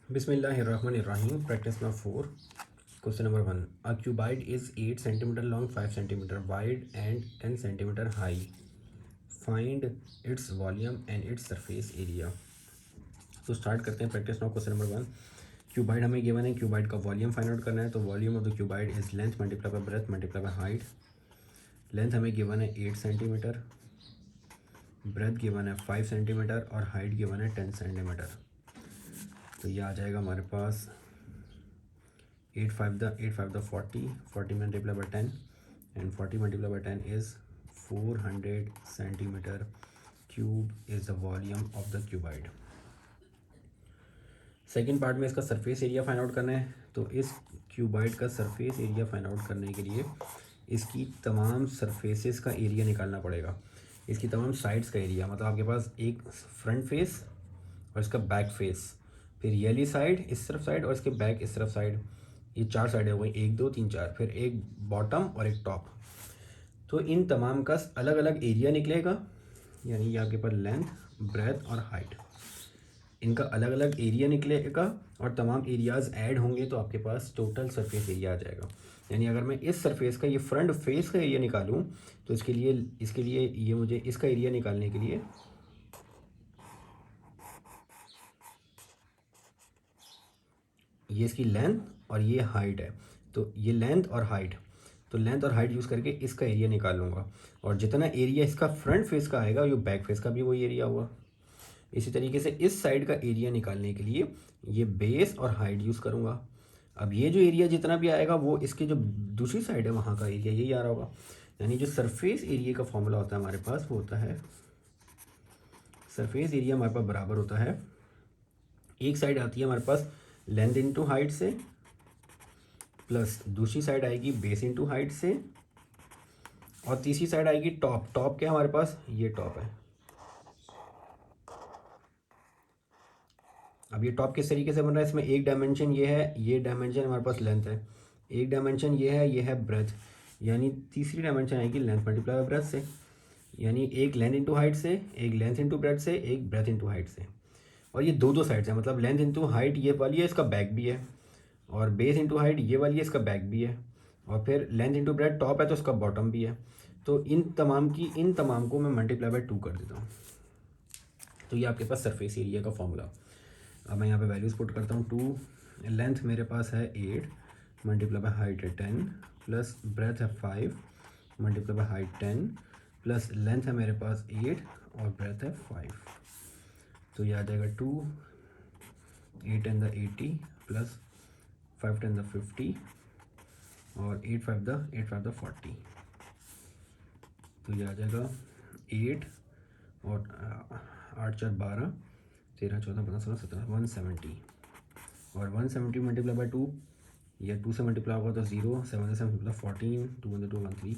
Bismillahirrahmanirrahim. Practice number 4. Question number 1. A cuboid is 8 centimeter long, 5 centimeter wide and 10 centimeter high. Find its volume and its surface area. तो start करते हैं practice now. Question number 1. Cuboid हमें given है. Cuboid का volume find out करना है. तो volume of the cuboid is length multiply by breath multiply by height. Length हमें गिवन है 8 सेंटीमीटर, ब्रेथ गिवन है 5 सेंटीमीटर और हाइट गिवन है 10 सेंटीमीटर. तो ये आ जाएगा हमारे पास 8 5 the 40 multiplied by 10 and 40 multiplied by 10 is 400 centimeter cube is the volume of the cuboid. Second part में इसका सरफेस एरिया फाइंड आउट करना है. तो इस क्यूबाइड का सरफेस एरिया फाइंड आउट करने के लिए इसकी तमाम सरफेसेस का एरिया निकालना पड़ेगा. इसकी तमाम साइड्स का एरिया, मतलब आपके पास एक फ्रंट फेस और इसका बैक फेस, फिर ये वाली साइड इस तरफ साइड और इसके बैक इस तरफ साइड, ये 4 साइडें हो गई, 1 2 3 4, फिर एक बॉटम और एक टॉप. तो इन तमाम का अलग अलग एरिया निकलेगा, यानी ये आपके पास लेंथ ब्रेथ और हाइट, इनका अलग अलग एरिया निकलेगा और तमाम एरियाज़ ऐड होंगे तो आपके पास टोटल सरफेस एरिया आ जाएगा. यानी अगर मैं इस सरफेस का, ये फ्रंट फेस का एरिया निकालूं तो इसके लिए ये मुझे इसका एरिया निकालने के लिए ये इसकी लेंथ और ये हाइट है. तो ये लेंथ और हाइट, तो लेंथ और हाइट यूज़ करके इसका एरिया निकाल लूँगा. और जितना एरिया इसका फ्रंट फेस का आएगा ये बैक फेस का भी वही एरिया हुआ. इसी तरीके से इस साइड का एरिया निकालने के लिए ये बेस और हाइट यूज़ करूँगा. अब ये जो एरिया जितना भी आएगा वो इसकी जो दूसरी साइड है वहाँ का एरिया यही आ रहा होगा. यानी जो सरफेस एरिया का फॉर्मूला होता है हमारे पास वो होता है, सरफेस एरिया हमारे पास बराबर होता है, एक साइड आती है हमारे पास लेंथ इंटू हाइट से, प्लस दूसरी साइड आएगी बेस इंटू हाइट से, और तीसरी साइड आएगी टॉप. टॉप क्या है हमारे पास, ये टॉप है. अब ये टॉप किस तरीके से बन रहा है, इसमें एक डायमेंशन ये है, ये डायमेंशन हमारे पास लेंथ है, एक डायमेंशन ये है ब्रेथ, यानी तीसरी डायमेंशन आएगी लेंथ मल्टीप्लाई बाय ब्रेथ से. यानी एक लेंथ इंटू हाइट से, एक लेंथ इंटू ब्रेथ से, एक ब्रेथ इंटू हाइट से. और ये दो साइड्स हैं, मतलब लेंथ इंटू हाइट ये वाली है, इसका बैक भी है, और बेस इंटू हाइट ये वाली है, इसका बैक भी है, और फिर लेंथ इंटू ब्रेथ टॉप है तो इसका बॉटम भी है. तो इन तमाम को मैं मल्टीप्लाई बाय 2 कर देता हूँ. तो ये आपके पास सरफेस एरिया का फॉर्मूला. अब मैं यहाँ पे वैल्यूज़ पुट करता हूँ. 2 लेंथ मेरे पास है 8 मल्टीप्लाई बाय हाइट है 10 प्लस ब्रेथ है 5 multiply by height 10 plus length है मेरे पास 8 और ब्रेथ है 5. तो ये आ जाएगा 2 8 10 80 प्लस 5 10 50 और 8 5 40. तो ये आ जाएगा 8 और 8 4 12 13 14 15 16 17 170. और 170 मल्टीप्लाई बाय 2, या 2 से मल्टीप्लाई होगा तो 0, 7 से मतलब 14, 2 2 1 3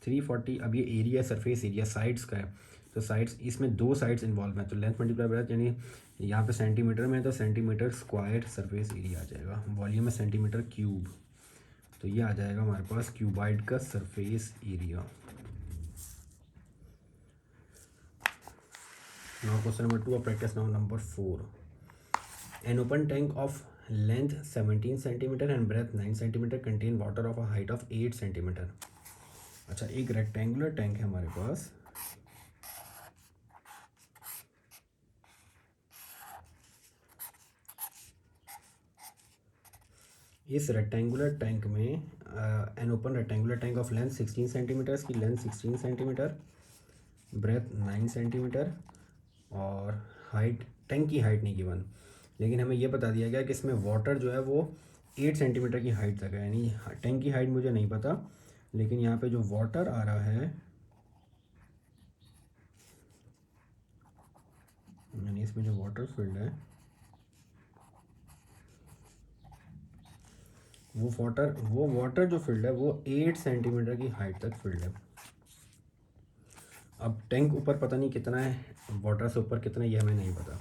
340. अब ये एरिया सरफेस एरिया साइड्स का है, तो साइड्स इसमें 2 साइड्स इन्वॉल्व हैं. तो लेंथ मल्टीप्लाई बाय, यानी यहाँ पे सेंटीमीटर में है तो सेंटीमीटर स्क्वायर सरफेस एरिया आ जाएगा. वॉल्यूम है सेंटीमीटर क्यूब. तो ये आ जाएगा हमारे पास क्यूबाइड का surface area. Now question number 2 of practice now number 4. An open tank of length 17 centimeter and breadth 9 centimeter contain water of a height of 8 centimeter. अच्छा, एक रेक्टेंगुलर टैंक है हमारे पास. इस रेक्टेंगुलर टैंक में an open rectangular tank of length 16 centimetre, इसकी length 16 centimetre, breath 9 centimetre और height, tank की height नहीं गिवन, लेकिन हमें ये बता दिया गया कि इसमें वाटर जो है वो 8 सेंटीमीटर की हाइट तक है. यानी टैंक की हाइट मुझे नहीं पता, लेकिन यहाँ पे जो वाटर आ रहा है, यानी इसमें जो वाटर फील्ड है वो वाटर जो फील्ड है वो 8 सेंटीमीटर की हाइट तक फील्ड है. अब टैंक ऊपर पता नहीं कितना है, वाटर से ऊपर कितना है ये हमें नहीं पता.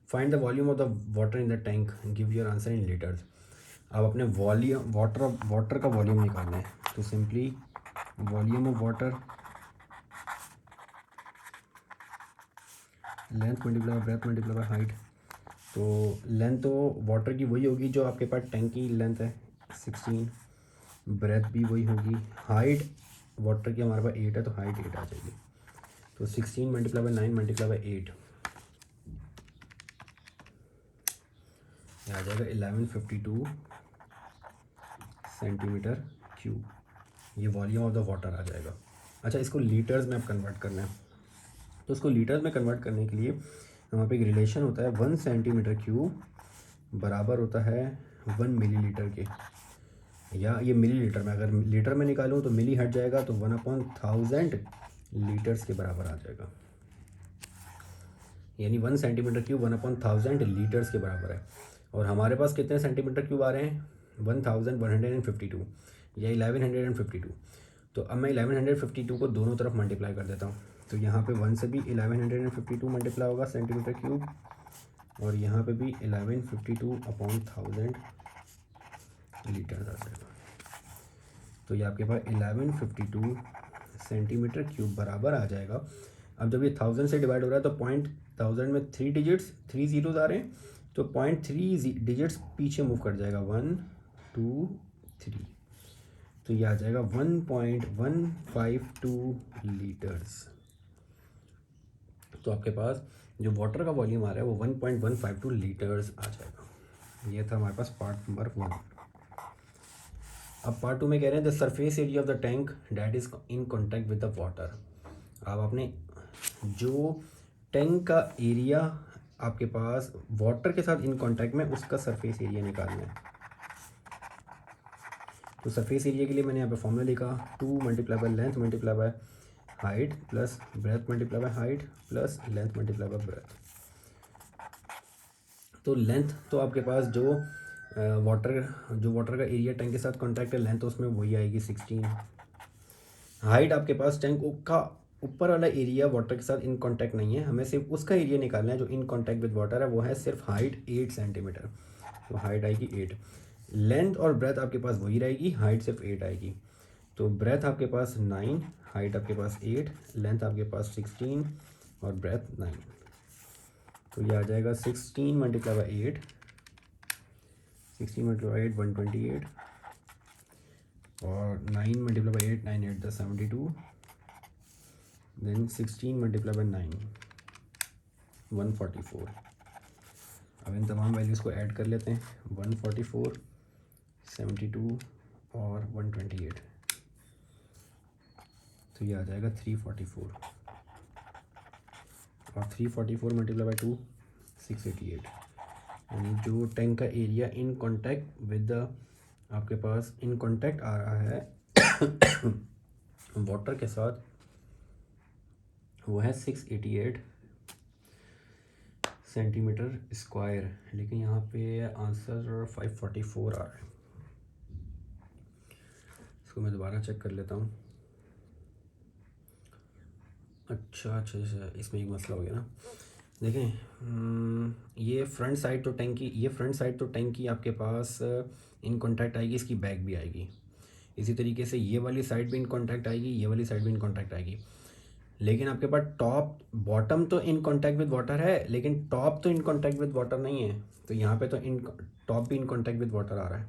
Find the volume of the water in the tank, give your answer in litres. अब अपने वॉल्यूम वाटर का वॉल्यूम निकालना है. तो simply volume of water length multiply by breath multiply by height. तो लेंथ तो वाटर की वही होगी जो आपके पास टैंक की लेंथ है 16, ब्रेथ भी वही होगी, हाइट वाटर की हमारे पास 8 है तो हाइट 8 आ जाएगी। तो 16 मल्टीप्लाई बाई 9 मल्टीप्लाई बाई 8 आ जाएगा 1152 सेंटीमीटर क्यूब। ये वॉल्यूम ऑफ द वाटर आ जाएगा। अच्छा, इसको लीटर्स में अब कन्वर्ट करना है। तो इसको लीटर्स में कन्वर्ट करने के लिए हमारे पे एक रिलेशन होता है 1 सेंटीमीटर क्यूब बराबर होता है 1 मिलीलीटर के, या ये मिलीलीटर में, अगर लीटर में निकालूँ तो मिली हट जाएगा तो 1/1000 लीटर्स के बराबर आ जाएगा। यानी 1 सेंटीमीटर क्यूब 1/1000 लीटर्स के बराबर है। और हमारे पास कितने सेंटीमीटर क्यूब आ रहे हैं? 1152 या 1152। तो अब मैं 1152 को दोनों तरफ मल्टीप्लाई कर देता हूँ। तो यहाँ पे 1 से भी 1152 मल्टीप्लाई होगा सेंटीमीटर क्यूब, और यहाँ पे भी 1152/1000 लीटर आ जाएगा। तो ये आपके पास 1152 सेंटीमीटर क्यूब बराबर आ जाएगा। अब जब ये 1000 से डिवाइड हो रहा है तो 1000 में 3 डिजिट्स 3 ज़ीरोज़ आ रहे हैं, तो 0.3 डिजिट्स पीछे मूव कर जाएगा, 1 2 3, तो ये आ जाएगा 1.152 लीटर्स। तो आपके पास जो वाटर का वॉल्यूम आ रहा है वो 1.152 लीटर्स आ जाएगा। ये था हमारे पास पार्ट नंबर 1। अब पार्ट 2 में कह रहे हैं the surface area of the tank that is in contact with the water. अब आपने जो टैंक का एरिया आपके पास वाटर के साथ इन कॉन्टैक्ट में, उसका सरफेस एरिया निकालना है। तो सरफेस एरिया के लिए मैंने यहाँ पे फॉर्मूला लिखा 2 multiply by length multiply by height plus breadth multiply by height plus length multiply by breath. तो लेंथ तो आपके पास जो वाटर का एरिया टैंक के साथ कॉन्टैक्ट है, लेंथ तो उसमें वही आएगी 16। हाइट आपके पास टैंक का ऊपर वाला एरिया वाटर के साथ इन कॉन्टैक्ट नहीं है, हमें सिर्फ उसका एरिया निकालना है जो इन कॉन्टैक्ट विद वाटर है, वो है सिर्फ हाइट 8 सेंटीमीटर। तो हाइट आएगी 8। लेंथ और ब्रेथ आपके पास वही रहेगी, हाइट सिर्फ 8 आएगी। तो ब्रेथ आपके पास 9, हाइट आपके पास 8, लेंथ आपके पास 16 और ब्रेथ 9। तो ये आ जाएगा 16 मल्टीप्लाई बाई 8, 16 मल्टीप्लाई बाई 8 128, और 9 multiply by 8 9 8 10 72, then 16 multiply by 9 144। अब इन तमाम वैल्यूज़ को ऐड कर लेते हैं, 144 72 और 128, तो ये आ जाएगा 344, और 344 मल्टीप्लाई बाई 2 688। यानी जो टैंक का area in contact with the आपके पास इन कॉन्टैक्ट आ रहा है वाटर के साथ, वो है 688 सेंटीमीटर स्क्वायर। लेकिन यहाँ पे आंसर 544 आ रहा है। इसको मैं दोबारा चेक कर लेता हूँ। अच्छा, इसमें एक मसला हो गया ना। देखें, ये फ्रंट साइड तो टैंक की आपके पास इन कॉन्टैक्ट आएगी, इसकी बैक भी आएगी। इसी तरीके से ये वाली साइड भी इन कॉन्टैक्ट आएगी, ये वाली साइड भी इन कॉन्टैक्ट आएगी। लेकिन आपके पास टॉप बॉटम तो इन कॉन्टैक्ट विद वाटर है, लेकिन टॉप तो इन कॉन्टैक्ट विद वाटर नहीं है। तो यहाँ पे तो इन टॉप भी इन कॉन्टैक्ट विद वाटर आ रहा है,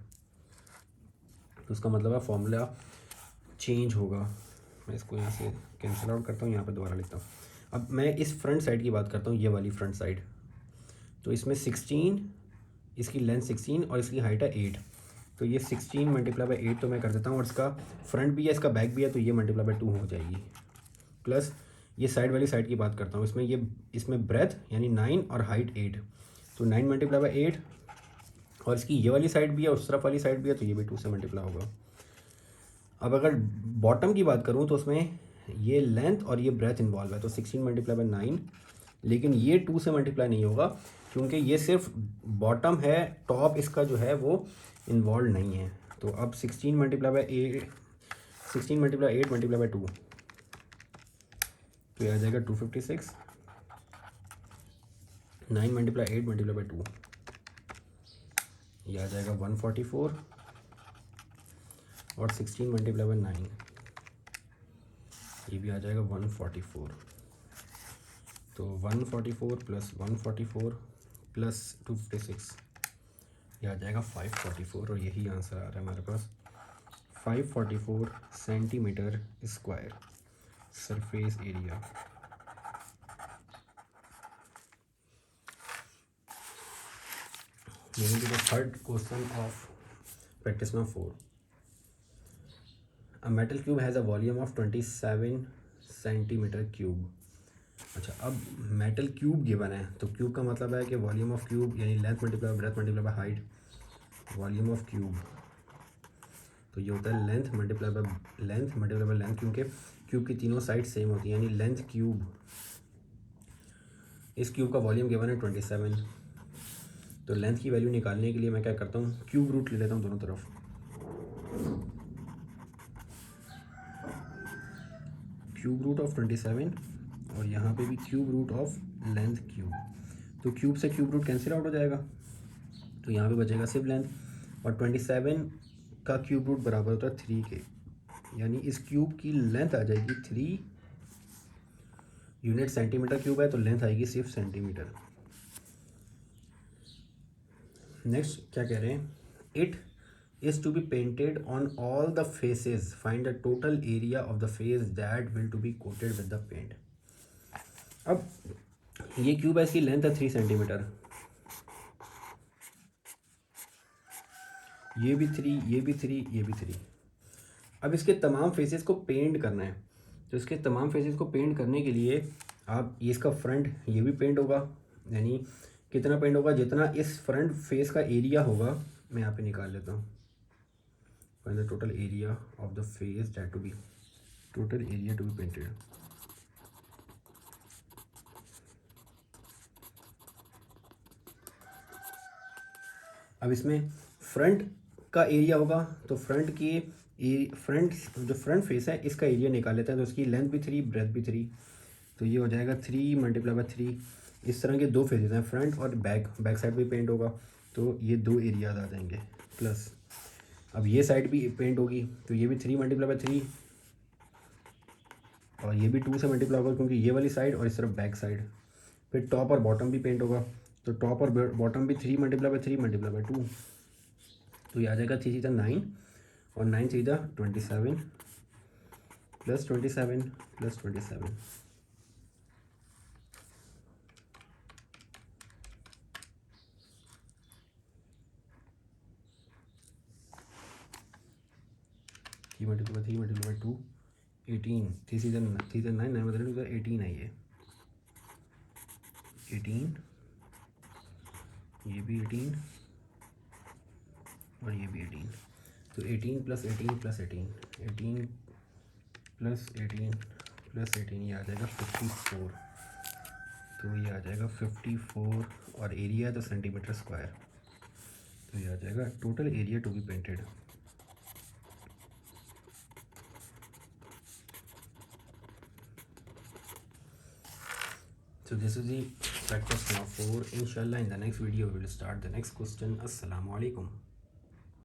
तो उसका मतलब है फॉर्मूला चेंज होगा। मैं इसको यहाँ से कैंसिल आउट करता हूँ, यहाँ पे दोबारा लिखता हूँ। अब मैं इस फ्रंट साइड की बात करता हूँ, ये वाली फ्रंट साइड। तो इसमें 16, इसकी लेंथ 16 और इसकी हाइट है 8। तो ये 16 मल्टीप्लाई बाई 8 तो मैं कर देता हूँ, और इसका फ्रंट भी है इसका बैक भी है, तो ये मल्टीप्लाई बाई 2 हो जाएगी। प्लस ये साइड वाली साइड की बात करता हूँ, इसमें ब्रेथ यानी 9 और हाइट 8। तो 9 मल्टीप्लाई बाई 8, और इसकी ये वाली साइड भी है और उस तरफ वाली साइड भी है, तो ये भी 2 से मल्टीप्लाई होगा। अब अगर बॉटम की बात करूँ तो उसमें ये लेंथ और ये ब्रेथ इन्वॉल्व है, तो 16 मल्टीप्लाई बाई 9, लेकिन ये 2 से मल्टीप्लाई नहीं होगा क्योंकि ये सिर्फ बॉटम है, टॉप इसका जो है वो इन्वॉल्व नहीं है। तो अब 16 मल्टीप्लाई बाई 8 मल्टीप्लाई बाई 2, तो ये आ जाएगा 256। 9 मल्टीप्लाई 8 मल्टीप्लाई बाई 2, ये आ जाएगा 144, और 16 मल्टीप्लाई बाई 9, ये भी आ जाएगा 144। तो 144 प्लस 144 प्लस 256, यह आ जाएगा 544 और यही आंसर आ रहा है हमारे पास 544 centimetre square surface area. Moving to the third question of practice number 4. A metal cube has a volume of 27 centimetre cube. अच्छा, अब मेटल क्यूब गिवन है तो क्यूब का मतलब है कि वॉल्यूम ऑफ क्यूब यानी length multiply by breath multiply by height, volume of cube तो ये होता है लेंथ मल्टीप्लाई बाय लेंथ, क्योंकि क्यूब की तीनों साइड सेम होती हैं, यानी लेंथ क्यूब, इस क्यूब का वॉल्यूम गिवन है 27। तो लेंथ की वैल्यू निकालने के लिए मैं क्या करता हूँ, क्यूब रूट ले लेता हूँ दोनों तरफ। क्यूब रूट ऑफ 27 और यहाँ पे भी cube root of length cube, तो क्यूब से क्यूब रूट कैंसिल आउट हो जाएगा, तो यहाँ पे बचेगा सिर्फ लेंथ। और 27 का क्यूब रूट बराबर होता है 3 के, यानी इस क्यूब की लेंथ आ जाएगी 3 यूनिट। सेंटीमीटर क्यूब है तो लेंथ आएगी सिर्फ सेंटीमीटर। नेक्स्ट क्या कह रहे हैं, it is to be painted on all the faces, find the total area of the face that will to be coated with the paint। अब ये क्यूब है, इसकी लेंथ है 3 सेंटीमीटर, ये भी 3, ये भी 3, ये भी 3। अब इसके तमाम फेसेस को पेंट करना है, तो इसके तमाम फेसेस को पेंट करने के लिए आप ये इसका फ्रंट ये भी पेंट होगा, यानी कितना पेंट होगा, जितना इस फ्रंट फेस का एरिया होगा, मैं यहाँ पे निकाल लेता हूँ, find the total area of the face that to be total area to be painted। अब इसमें फ्रंट का एरिया होगा तो फ्रंट जो फ्रंट फेस है इसका एरिया निकाल लेते हैं, तो इसकी लेंथ भी 3 ब्रेथ भी 3, तो ये हो जाएगा 3 मल्टीप्लाई बाय 3। इस तरह के दो फेसेस हैं, फ्रंट और बैक साइड भी पेंट होगा, तो ये दो एरियाज आ जाएंगे। प्लस अब ये साइड भी पेंट होगी, तो ये भी 3 मल्टीप्लाई बाय 3 और ये भी 2 से मल्टीप्लाई होगा क्योंकि ये वाली साइड और इस तरफ बैक साइड। फिर टॉप और बॉटम भी पेंट होगा, तो टॉप और बॉटम भी 3 मल्टीप्लाई बाय 3 मल्टीप्लाई बाय 2, तो ये आ जाएगा 3 सीधा 9 और 9 सीधा 27 plus 27 plus 27। Three multiply by 2 18, 3 सीधा 9, 9 मतलब 18 है, ये 18, ये भी 18 और ये भी 18, तो 18 प्लस 18 प्लस 18, 18 प्लस 18 प्लस 18, ये आ जाएगा 54, तो ये आ जाएगा 54 और एरिया तो सेंटीमीटर स्क्वायर, तो ये आ जाएगा total area to be painted. So this is the practice now 4. Inshallah in the next video we will start the next question. Assalamu alaikum.